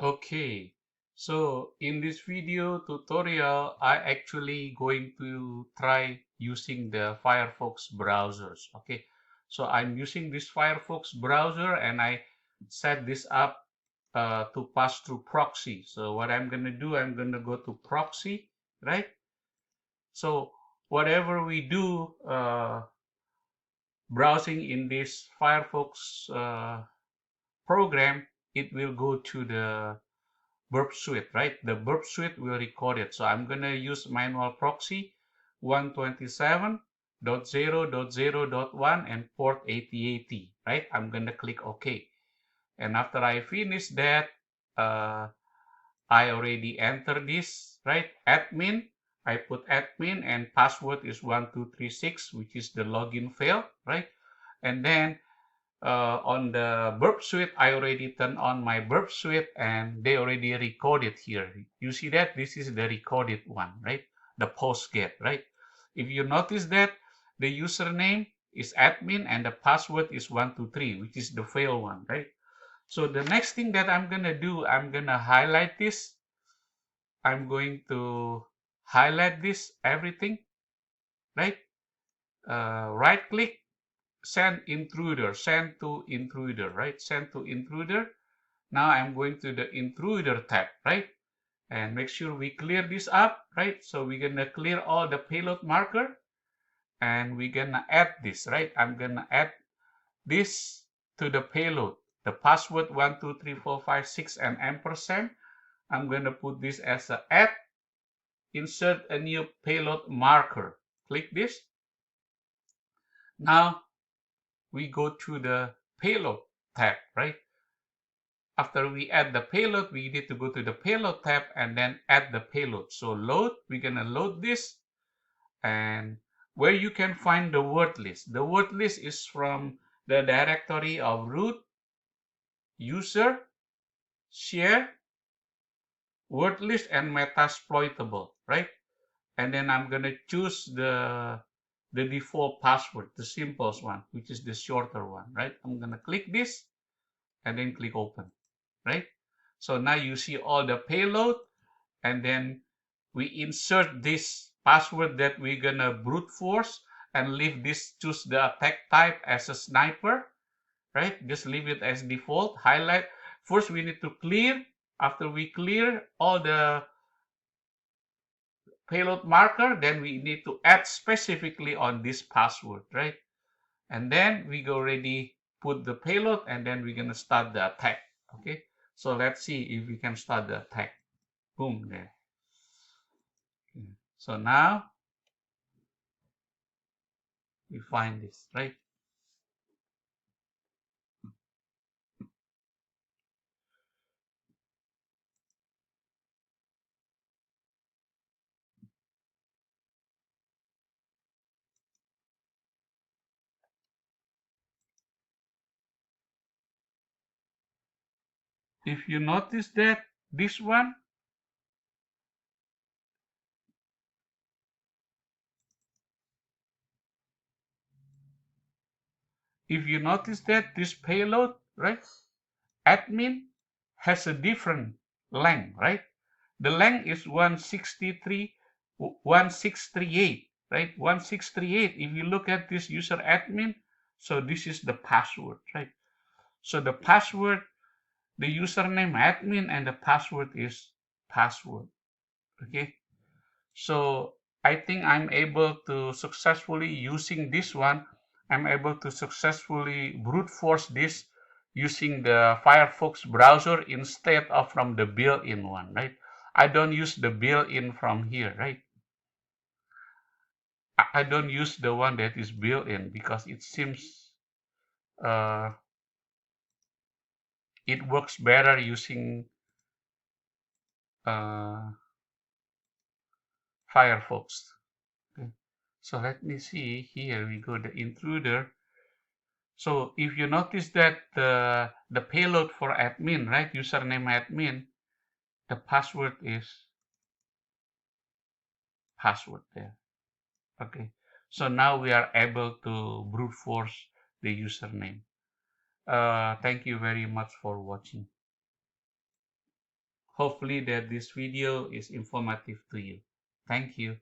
Okay, so in this video tutorial, I actually going to try using the Firefox browsers. Okay, so I'm using this Firefox browser and I set this up to pass through proxy. So what I'm gonna do, I'm gonna go to proxy, right? So whatever we do browsing in this Firefox program, it will go to the Burpsuite, right? The Burpsuite will record it. So I'm gonna use manual proxy 127.0.0.1 and port 8080, right? I'm gonna click OK. And after I finish that, uh, I already entered this, right? Admin. I put admin and password is 1236, which is the login fail, right? And then on the burp suite, I already turned on my burp suite and they already recorded here. You see that this is the recorded one, right? The post get, right? If you notice that the username is admin and the password is 123, which is the fail one, right? So the next thing that I'm gonna do, I'm gonna highlight this. I'm going to highlight this everything, right? Right click, send intruder, send to intruder, right? Send to intruder. Now I'm going to the intruder tab, right? And make sure we clear this up, right? So we're gonna clear all the payload marker and we're gonna add this, right? I'm gonna add this to the payload. The password 123456 and ampersand. I'm gonna put this as a add, insert a new payload marker. Click this. Now we go to the payload tab, right? After we add the payload, we need to go to the payload tab and then add the payload. So load, we're gonna load this and where you can find the word list. The word list is from the directory of root, user, share, word list, and metasploitable, right? And then I'm gonna choose the default password, the simplest one, which is the shorter one, right? I'm gonna click this and then click open, right? So now you see all the payload and then we insert this password that we're gonna brute force and leave this, choose the attack type as a sniper, right? Just leave it as default, highlight. First we need to clear. After we clear all the payload marker, then we need to add specifically on this password, right? And then we go ready, put the payload, and then we're gonna start the attack. Okay, so let's see if we can start the attack. Boom, there. Okay. So now we find this, right? If you notice that this one, if you notice that this payload, right, admin has a different length, right? The length is 1638, right? 1638. If you look at this user admin, so this is the password, right? So the password, the username admin and the password is password, okay? So I think I'm able to successfully using this one. I'm able to successfully brute force this using the Firefox browser instead of from the built-in one, right? I don't use the built-in from here, right? I don't use the one that is built-in because it seems uh, it works better using uh, Firefox. Okay. So let me see. Here we go, the intruder. So if you notice that the payload for admin, right, username admin, the password is password there. Okay. So now we are able to brute force the username. Thank you very much for watching. Hopefully that this video is informative to you. Thank you.